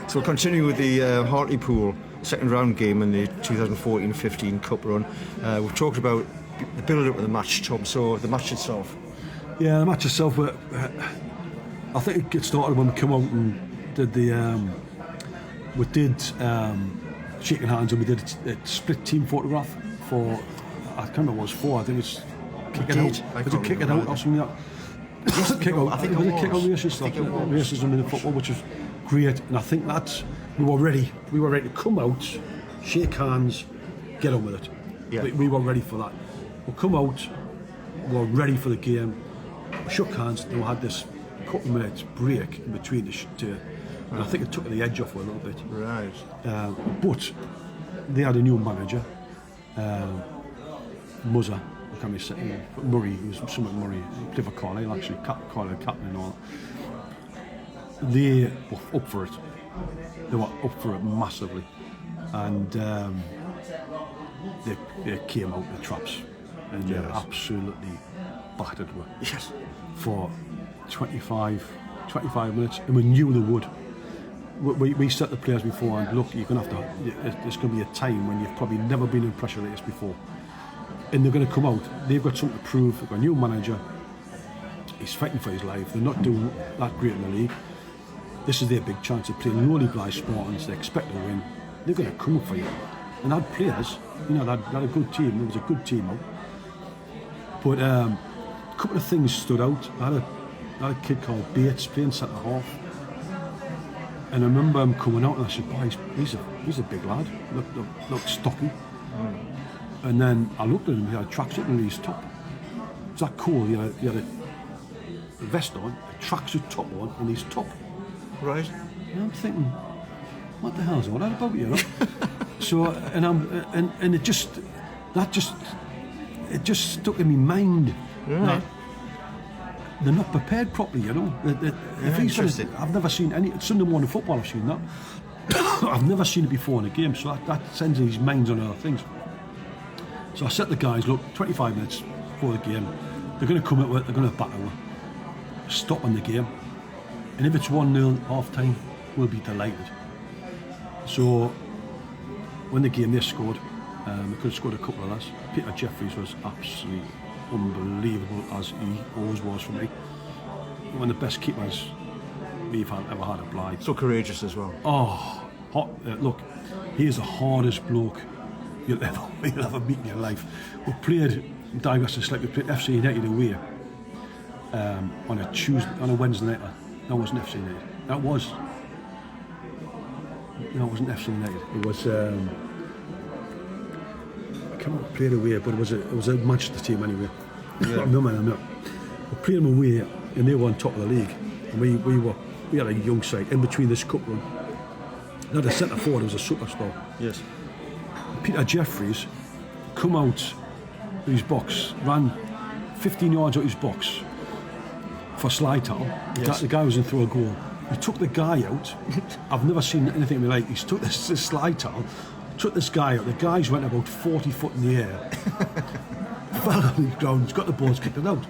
So we'll continue with the Hartlepool second round game in the 2014-15 Cup run. We've talked about the build-up of the match, Tom, so the match itself. Yeah, the match itself, I think it started when we came out and did the... we did shaking hands, and we did a split team photograph for... I can't remember what it was for. I think it's kicking out. Was it kicking out or something like that? Kick out. I think it was a kick out racism in football, which was great. And I think that we were ready. We were ready to come out, shake hands, get on with it. Yeah. We were ready for that. We come out, we were ready for the game. We shook hands, and we had this couple of minutes break in between the two. And I think it took the edge off a little bit. Right. But they had a new manager, Muzza, I can't be saying, Murray, who was something Murray, played for Carlisle actually, Carlisle captain and all that. They were up for it. They were up for it massively. And they came out the traps and they absolutely battered us. Yes. For 25 minutes, and we knew they would. We set the players before, and look, you're going to have to. There's going to be a time when you've probably never been in pressure like this before, and they're going to come out. They've got something to prove. They've got a new manager. He's fighting for his life. They're not doing that great in the league. This is their big chance. They're playing lowly Glyce Spartans. They expect to win. They're going to come up for you. And had players, they had a good team. There was a good team out. But a couple of things stood out. I had a kid called Bates playing centre half. And I remember him coming out and I said, boy, he's a big lad, look stocky. And then I looked at him, he had a tracksuit under his top. It was that cool, he had a vest on, a tracksuit top on, and his top. Right. And I'm thinking, what the hell's all that about, you know? So, and it just stuck in my mind. Right. They're not prepared properly, you know. Interesting. I've never seen any Sunday morning football. I've seen that. I've never seen it before in a game, so that sends his minds on other things. So I set the guys, look, 25 minutes before the game, they're going to come out, they're going to batter, stop on the game, and if it's 1-0 half time, we'll be delighted. So when the game they scored, they could have scored a couple of us. Peter Jeffries was absolutely unbelievable, as he always was for me. One of the best keepers we've ever had applied. So courageous as well. Oh, look, he is the hardest bloke you'll ever meet in your life. We played, digress slightly, we played FC United away on a Wednesday night. That wasn't FC United. No, it wasn't FC United. It was. I can't play away, but it was a Manchester team anyway. Yeah. No. We played them away, and they were on top of the league, and we had a young side in between this cup run. They had a centre forward who was a superstar. Yes. Peter Jeffries come out of his box, ran 15 yards out of his box for slide tackle. Yes. The guy was in through a goal. He took the guy out. I've never seen anything like. He took this slide tackle. Took this guy out. The guys went about 40 foot in the air. Fell on the ground. He's got the balls, kicked it out.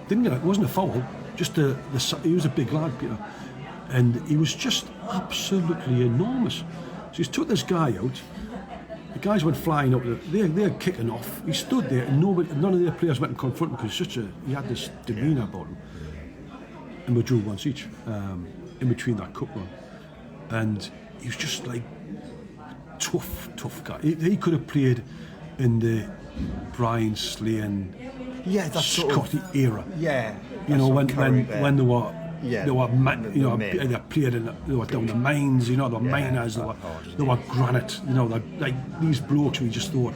Didn't get it. It wasn't a foul. Just he was a big lad, Peter, and he was just absolutely enormous. So he took this guy out. The guys went flying up. They're kicking off. He stood there, and none of their players went and confronted him because he had this demeanour about him. And we drew once each in between that cup run, and he was just like. Tough guy. He could have played in the Brian Slane, Scotty era. Yeah. You know when they were. Yeah. They were, they played in. They were down the mines. You know, they were miners. They were granite. You know, like these blokes. We just thought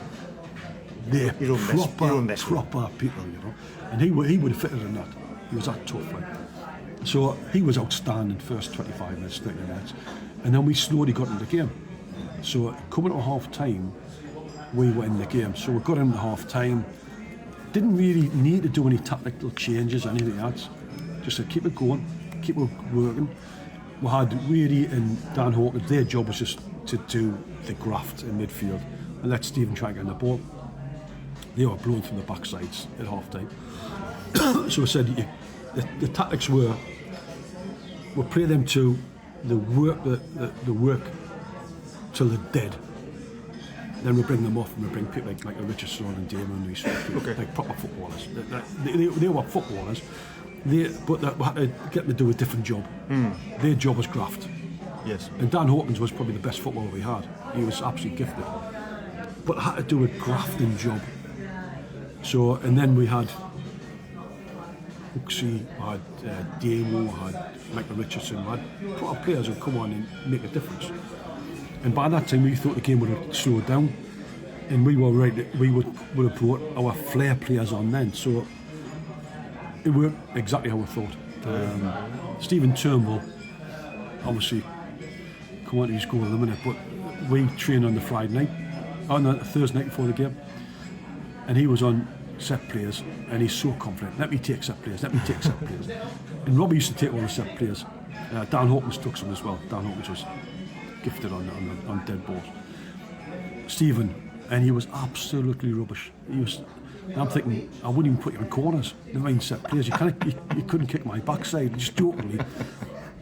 they're proper people. You know, and he would have fitted in that. He was that tough. Like. So he was outstanding first 25 minutes, 30 minutes, and then we slowly got into the game. So coming to half time, we were in the game. So we got into half time. Didn't really need to do any tactical changes or anything else. Just to keep it going, keep it working. We had Weary and Dan Hawkins. Their job was just to do the graft in midfield and let Stephen try and get in the ball. They were blown from the backsides at half time. So I said the tactics were we'll play them to they work till they're dead. Then we bring them off and we bring people like Richardson and Damon and these like proper footballers. They were footballers, but we had to get them to do a different job. Their job was graft. Yes. And Dan Hawkins was probably the best footballer we had. He was absolutely gifted. But had to do a grafting job. So, and then we had Huxley, I had Damo, I had Michael Richardson, I had proper players who come on and make a difference. And by that time we thought the game would have slowed down, and we were right that we would have brought our flair players on then. So it worked exactly how we thought. Stephen Turnbull, obviously, come on to his goal in a minute, but we trained on the Friday night, on the Thursday night before the game, and he was on set players, and he's so confident. Let me take set players. And Robbie used to take all the set players. Dan Hawkins took some as well. Dan Hawkins was gifted on dead balls. Stephen, and he was absolutely rubbish. I'm thinking, I wouldn't even put you in corners, never mind set players. You couldn't kick my backside, just jokingly.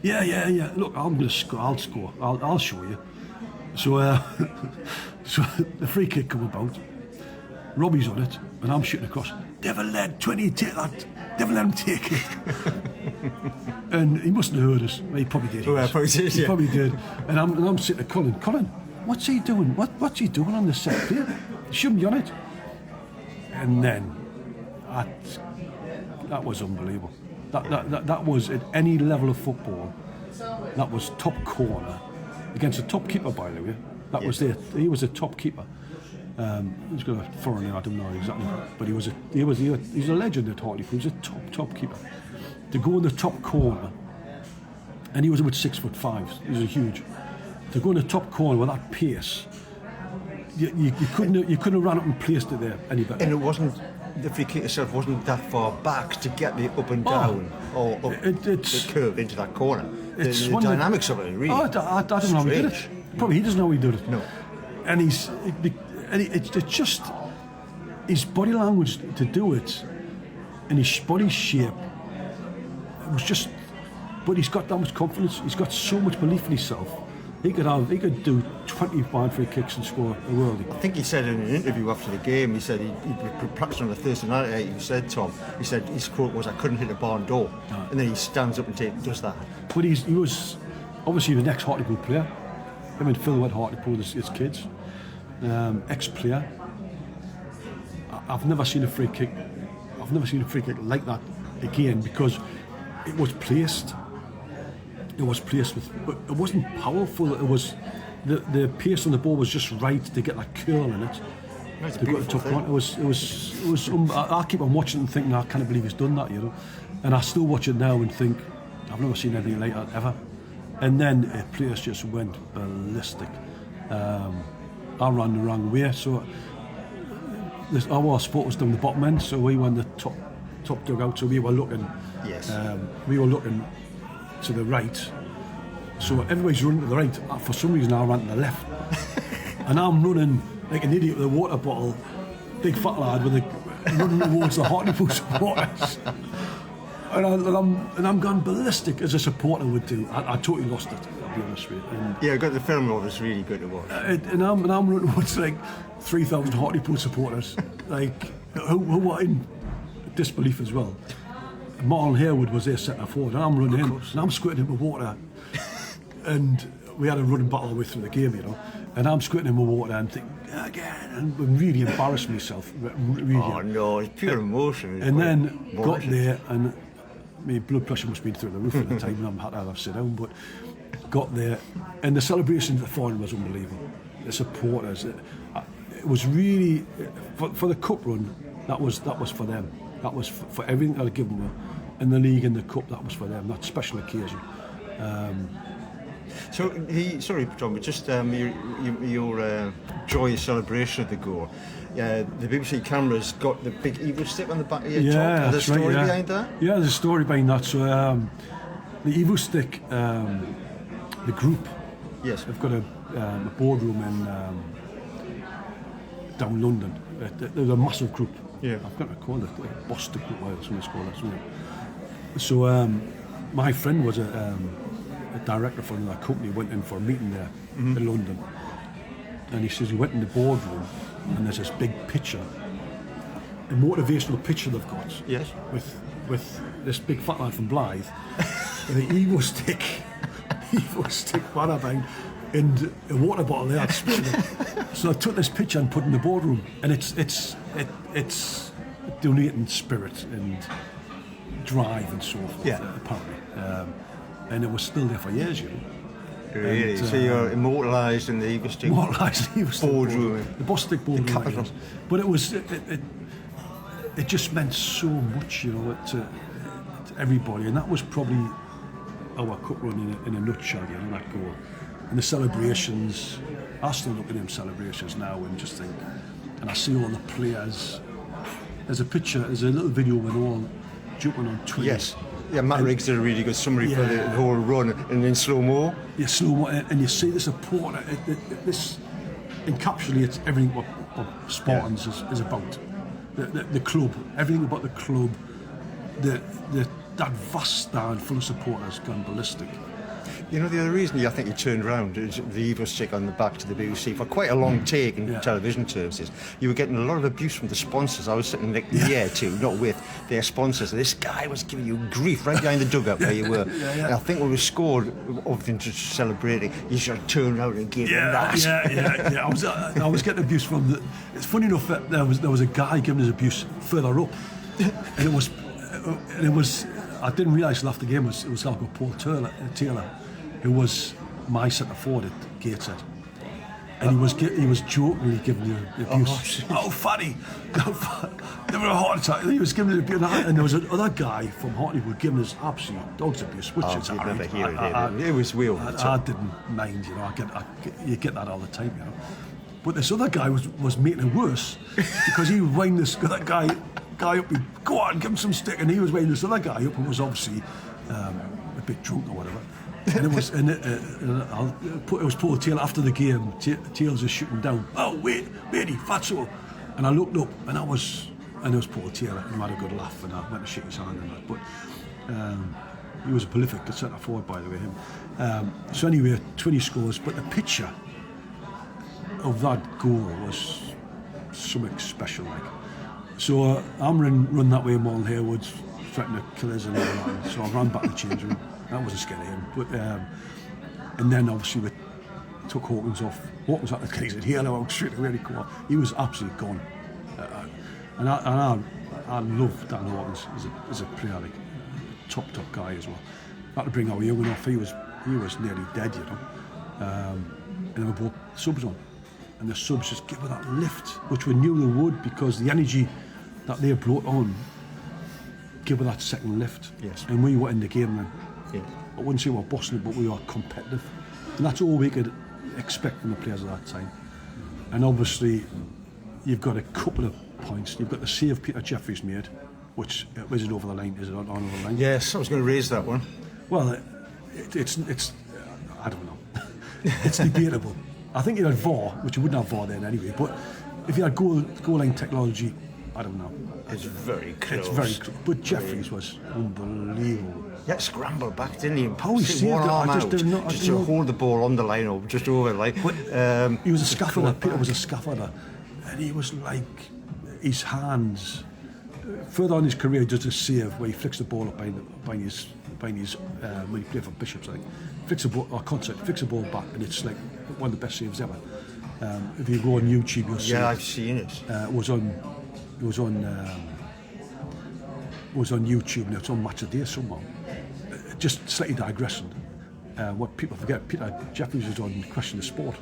Yeah. Look, I'm going to score. I'll score. I'll show you. So, so the free kick come about. Robbie's on it, and I'm shooting across. Never let 20 take that. Never let him take it. And he mustn't have heard us. He probably did. He probably did. And I'm sitting there, Colin, what's he doing? What's he doing on the set there? He shouldn't be on it. And then that was unbelievable. That was at any level of football. That was top corner against a top keeper, by the way. That was there. He was a top keeper. He's got a foreign name, I don't know exactly, but he's a legend at Hartlepool. He was a top keeper. To go in the top corner, and he was about 6'5". He was huge. To go in the top corner with that pace, you couldn't have run up and placed it there any better. And it wasn't, the free kick itself wasn't that far back to get the up and down or up the curve into that corner. The dynamics of it, really. I don't know how he did it. Probably he doesn't know how he did it. No. And it's just his body language to do it, and his body shape. It was just, but he's got that much confidence. He's got so much belief in himself. He could do 25 free kicks and score a worldie. I think he said in an interview after the game, he said he'd practiced on a Thursday night. He said, Tom, his quote was, "I couldn't hit a barn door," and then he stands up and does that. But he was obviously the next Hartlepool player. I mean, Phil went Hartlepool as kids, ex-player. I've never seen a free kick. I've never seen a free kick like that again, because it was placed. It was placed with. It wasn't powerful. It was the pace on the ball was just right to get that curl in it. That's to go to top corner. It was. I keep on watching and thinking, I can't believe he's done that, And I still watch it now and think, I've never seen anything like that ever. And then the players just went ballistic. I ran the wrong way, so our spot was down the bottom end, so we went the top dugout. So we were looking. Yes. We were looking to the right, so everybody's running to the right. For some reason I ran to the left. And I'm running like an idiot with a water bottle, big fat lad running towards the Hartlepool supporters. And I'm going ballistic as a supporter would do. I totally lost it, I'll be honest with you. I got the film of it. It's really good to watch. And I'm running towards like 3,000 Hartlepool supporters, like who were in disbelief as well. Marlon Harewood was there centre forward, and I'm running in, and I'm squirting him with water. And we had a running battle all the way through the game, and I'm squirting him with water and thinking, again, and really embarrassed myself. Really. Oh no, it's pure emotion. And then got there, and my blood pressure must have been through the roof at the time, and I had to have sit down, but got there, and the celebration at the final was unbelievable. The supporters, it was really, for the cup run, that was for them. That was for everything I'd given them. In the league and the cup, that was for them, that special occasion. Sorry, John, but just your joyous celebration of the goal. The BBC cameras got the big eagle stick on the back of your top. There's a story behind that? Yeah, there's a story behind that. So the eagle stick, the group, yes, they've got a boardroom in down London. There's a massive group. Yeah, I've got to call it Boston Group, somebody's called it. So my friend was a director for another company went in for a meeting there in London, and he says he went in the boardroom and there's this big picture, a motivational picture they've got. Yes. With this big fat lad from Blythe, and an Evo stick bang, and a water bottle there. So I took this picture and put it in the boardroom, and it's donating spirit and drive and so forth. Yeah. Apparently, and it was still there for years, you know. Really? And, so you're immortalised in the Evo stick boardroom, the boss stick boardroom. The capital. But it was it just meant so much, you know, to everybody, and that was probably our cup run in a nutshell, you know, that goal. And the celebrations, I still look at them celebrations now and just think, and I see all the players. There's a little video of them all jumping on twins. Yes. Yeah, Matt Riggs did a really good summary for the whole run, and in slow-mo. Yeah, slow-mo, and you see the support. This encapsulates everything what Spartans is about. The club, everything about the club, that vast stand full of supporters gone ballistic. You know, the other reason I think you turned around is the Evo stick on the back to the BBC for quite a long take in television terms. Is you were getting a lot of abuse from the sponsors. I was sitting near to, not with their sponsors. This guy was giving you grief right behind the dugout where you were. And I think when we scored, other than just celebrating, you should have turned around and gave them that. I was getting abuse from the. It's funny enough that there was a guy giving us abuse further up, and it was. I didn't realise till after the game it was like Paul Taylor, who was my centre forward at Gateshead, and he was jokingly giving the abuse. Fatty! They were a heart attack. He was giving the abuse, and there was another guy from Hartlepool giving us absolute dog's abuse, which is it was real. I didn't mind, you know. You get that all the time, you know. But this other guy was making it worse because he would wind that guy up, he'd go on, give him some stick, and he was winding this other guy up who was obviously a bit drunk or whatever. And it was Paul Taylor after the game. Tails is shooting down. Oh wait, matey, fatso. And I looked up, and it was Paul Taylor, and we had a good laugh, and I went to shake his hand and that. But he was a prolific centre forward, by the way. Him. So anyway, 20 scores, but the picture of that goal was something special, like. So I'm run that way, Marlon Harewood's threatening to kill us and all that. So I ran back to the change room. That wasn't scared of him. But and then obviously we took Hawkins off. Hawkins had to get here now straight away. He was absolutely gone. And I love Dan Hawkins as a player, like top guy as well. Had to bring our young off. He was nearly dead, you know. And then we brought subs on. And the subs just give her that lift, which we knew they would, because the energy that they brought on give her that second lift. Yes. And we were in the game then. Yes. I wouldn't say we were bossing it, but we were competitive. And that's all we could expect from the players at that time. And obviously, you've got a couple of points. You've got the save Peter Jeffries made, which is it over the line? Is it on over the line? Yes, I was going to raise that one. Well, it's I don't know. It's debatable. I think you had VAR, which you wouldn't have VAR then anyway, but if you had goal line technology, I don't know. It's very close. It's very close. But Jeffries was unbelievable. Yeah, scrambled back, didn't he? How he saved one it, arm I just out, did not. just to hold the ball on the line or just over the line. But he was a scaffolder. Peter was a scaffolder, and he was like his hands. Further on in his career, he does a save where he flicks the ball up behind his when he played for Bishops, I think. Flicks the ball, or Concert, flicks the ball back, and it's like one of the best saves ever. If you go on YouTube, you'll see. Yeah, I've seen it. It was on YouTube, and it's on Match of the Day somehow. Just slightly digressing. What people forget, Peter Jeffries was on Question of Sport.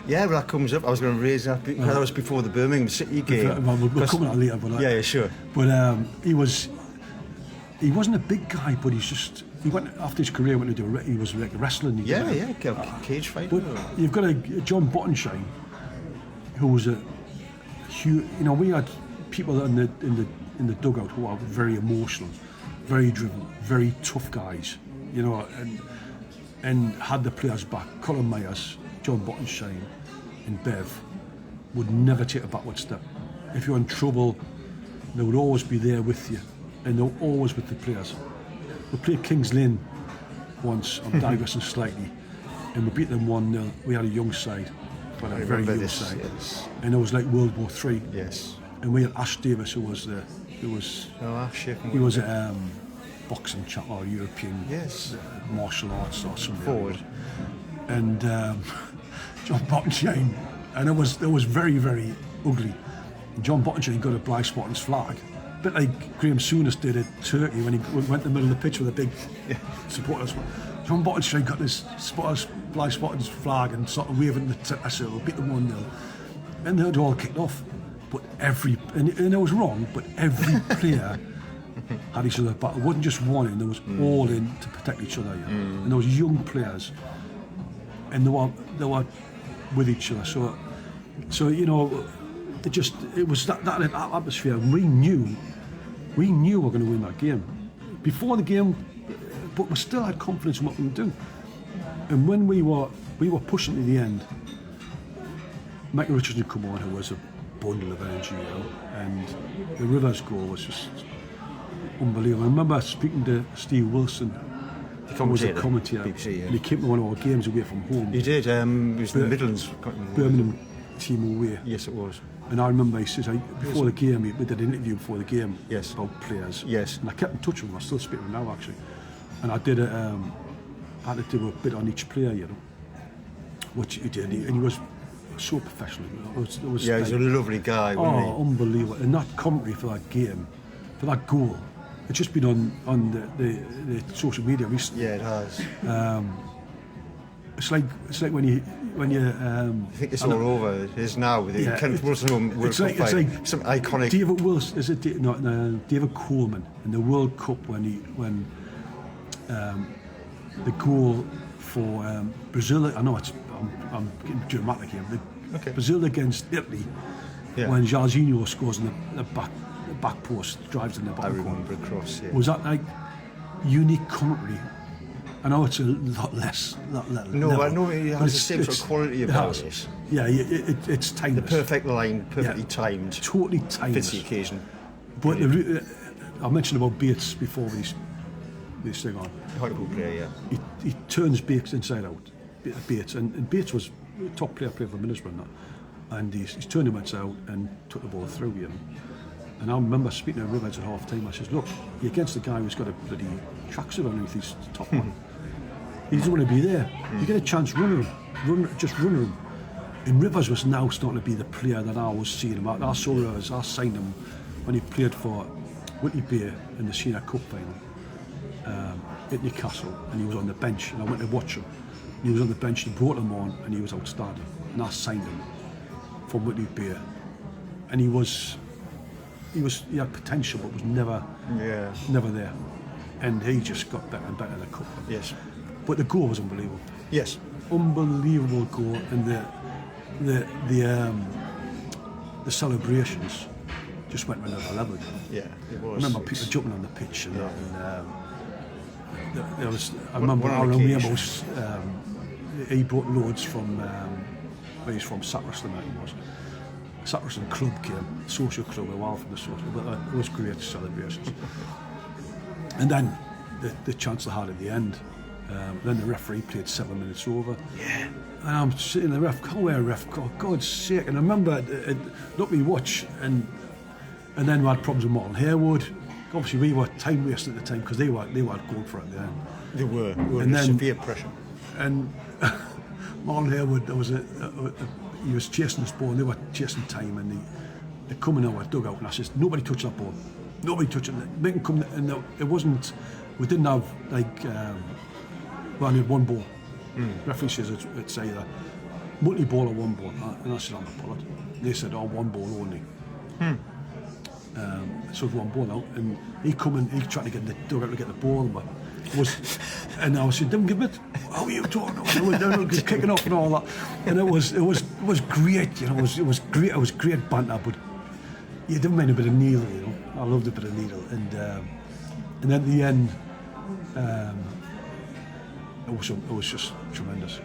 Yeah, well, that comes up. I was going to raise that because that was before the Birmingham City game. We'll come on later. But yeah, sure. But he wasn't a big guy, but he went after his career. He was like wrestling. Cage fight. But you've got a John Bottenshine, who was a huge. You know, we had people in the dugout who are very emotional, very driven, very tough guys. You know, and had the players back. Colin Myers, John Bottenshine, and Bev would never take a backward step. If you're in trouble, they would always be there with you, and they were always with the players. We played Kings Lynn once. I'm digressing slightly, and we beat them 1-0. We had a young side, but a very young side, and it was like World War III. Yes. And we had Ash Davis, who was he was a boxing champ or European martial arts or something. Forward. And John Bottenshine, and it was very, very ugly. And John Bottenshine got a Blythe Spartans flag, a bit like Graham Souness did at Turkey when he went in the middle of the pitch with a big supporters. John Bottenshine got this Blythe Spartans flag and sort of waving the we'll beat them 1-0, and they'd all kicked off. But and I was wrong, but every player had each other back. It wasn't just one in, there was all in to protect each other. Yeah? And there was young players, and they were with each other. So you know, it was that atmosphere. We knew we were going to win that game before the game, but we still had confidence in what we would do. And when we were pushing to the end, Michael Richardson come on, who was a bundle of energy, you know, and the Rivers goal was just unbelievable. I remember speaking to Steve Wilson, who was a commentator, BBC, and he came to one of our games away from home. He did. It was the Midlands. Birmingham team away. Yes, it was. And I remember he says, before the game, we did an interview before the game about players. Yes. And I kept in touch with him. I still speak to him now, actually. And I did I had to do a bit on each player, you know, which he did. And he was so professional. It was yeah, he's a lovely guy, wasn't he? Unbelievable. And that commentary for that game, for that goal, it's just been on the social media recently. Yeah, it has. It's like when you I think it's all over. It is now with the Kenneth Wilson World Cup it's like some iconic. David Wilson, is it David Coleman in the World Cup when the goal for Brazil. I know I'm getting dramatic here. Brazil against Italy, when Jorginho scores in the back post, drives in the back. I remember across. Yeah. Was that like unique commentary? I know it's a lot less. No, I know it has the same sort of quality about it. Yeah, it's timeless. The perfect line, perfectly timed. Totally timeless. Fits the occasion. But I mentioned about Bates before this thing on. Hartlepool player, yeah. He turns Bates inside out. Bates and Bates was a top player for Middlesbrough, and he's turned him inside out and took the ball through him. And I remember speaking to Rivers at half time. I says, "Look, you're against the guy who's got a bloody tracksuit underneath his top one. He doesn't want to be there. You get a chance, run him. And Rivers was now starting to be the player that I was seeing him. I saw Rivers. I signed him when he played for Whitley Bay in the Senior Cup final at Newcastle, and he was on the bench. And I went to watch him. And he was on the bench. He brought him on, and he was outstanding. And I signed him from Whitley Bay, and he had potential, but was never there. And he just got better and better in the cup. Yes. But the goal was unbelievable. Yes. Unbelievable goal, and the celebrations just went to another level. Yeah, it was. I remember people jumping on the pitch and that. And, there was. I One remember on Aaron occasion. Ramos. He brought loads from where he's from, Sacriston, I think it was. Sacriston club came, social club, a while from the social, but it was great celebrations. And then the chance they had at the end. Then the referee played 7 minutes over. Yeah. And I'm sitting there, come here, ref, for God's sake. And I remember, look me watch, and then we had problems with Martin Harewood. Obviously, we were time wasting at the time because they were going for it at the end. They were. And then severe pressure. And Martin Harewood, there was he was chasing this ball, and they were chasing time, and they come in our dugout, and I said, nobody touch that ball. Nobody touch it. Make them come, and it wasn't. We didn't have like. We only had one ball. Referee says it's either multi-ball or one ball. And I said, I'm not bothered. They said, one ball only. So it was one ball out. And he come in, he tried to get in the dugout to get the ball. But and I said, don't give it. How are you talking about? They were kicking off and all that. And it was great, you know. It was great. It was great banter, but you didn't mind a bit of needle, you know. I loved a bit of needle. And then at the end, it was just tremendous.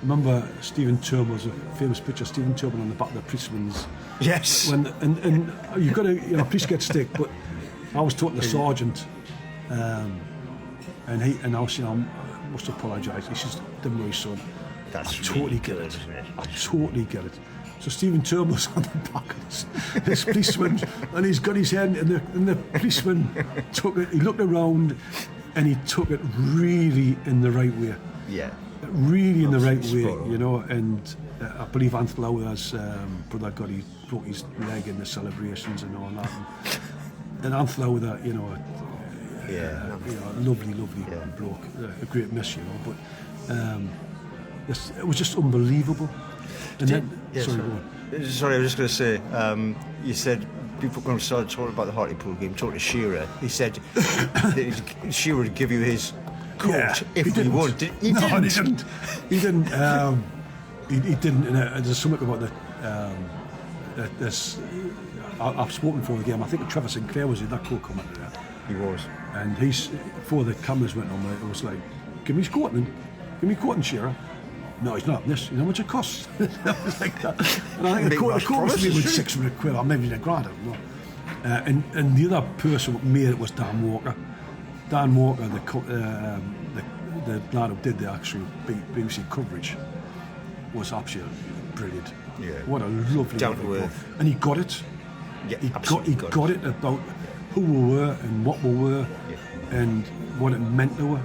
Remember Stephen Turnbull's a famous picture. Stephen Turnbull on the back of the policeman's. Yes. And you've got to, police get stick. But I was talking to the sergeant, and And I was saying, I must apologise. He says, "Don't worry, son. That's I totally really get good, it. isn't it? I totally get it." So Stephen Turnbull's on the back of this policeman, and he's got his hand, and the policeman took it. He looked around, and he took it really in the right way. Yeah. Really in the right way, Spot on. you know. And I believe Anth Lowther's brother broke his leg in the celebrations and all that. And Anth Lowther, you know. Yeah. Lovely bloke, a great miss, you know. But it was just unbelievable. And then, sorry, go on. Sorry, I was just going to say, you said people going to start talking about the Hartlepool game, talking to Shearer. He said that Shearer would give you his coat if he won. He didn't. He didn't. He didn't. And there's something about this. I've spoken before the game. I think Trevor Sinclair was in that coat commentator. He was. And before the cameras went on, it was like, "Give me his coat then. Give me coat and Shearer." "No, he's not this. You know how much it costs?" It was like that. And I think the coat was maybe £600, or maybe £1,000, I don't know. And the other person who made it was Dan Walker. Dan Walker, the lad who did the actual BBC coverage, was absolutely brilliant. Yeah. What a lovely Down to goal. earth. And he got it. Yeah, He got it about who we were and what we were and what it meant to her.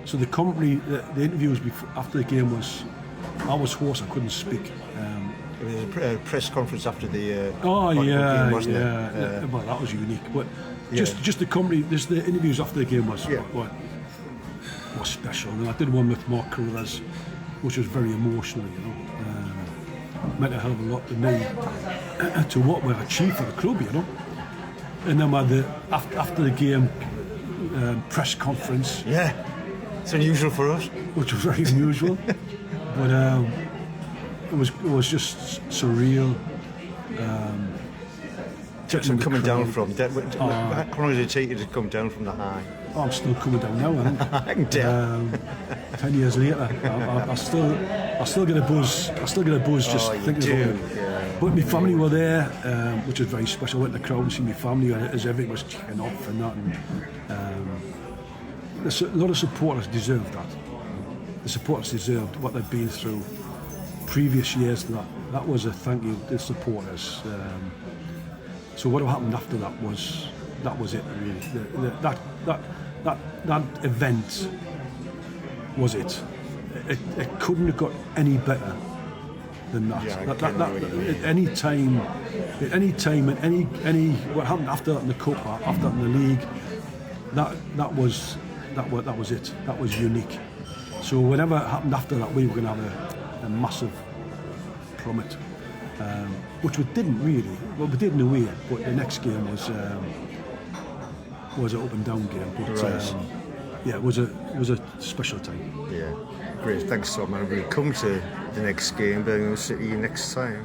So the commentary, the interviews after the game was, I was hoarse, I couldn't speak. It was a press conference after the game, wasn't it? Well, that was unique. But just the commentary, the interviews after the game was was special. And I did one with Mark Carruthers, which was very emotional, you know. Meant a hell of a lot to me, to what we achieved for the club, you know. And then we had after the game press conference. Yeah, it's unusual for us. Which was very unusual, but it was just surreal. Coming down from how long did it take you to come down from the high? I'm still coming down now. I think. 10 years later, I still get a buzz. I still get a buzz just thinking about it. Yeah. But my family were there, which was very special. I went to the crowd and see my family as everything was kicking off and that. And, a lot of supporters deserved that. The supporters deserved what they'd been through previous years. That was a thank you to the supporters. So what happened after that was it really. That event was it. It couldn't have got any better than that. At any time, and what happened after that in the cup, after that in the league, that was it. That was unique. So whatever happened after that, we were going to have a massive plummet, which we didn't really. Well, we did in a way, but the next game was an up and down game. But it was a special time. Yeah, great. Thanks, Tom. And we'll come to the next game, Birmingham City, next time.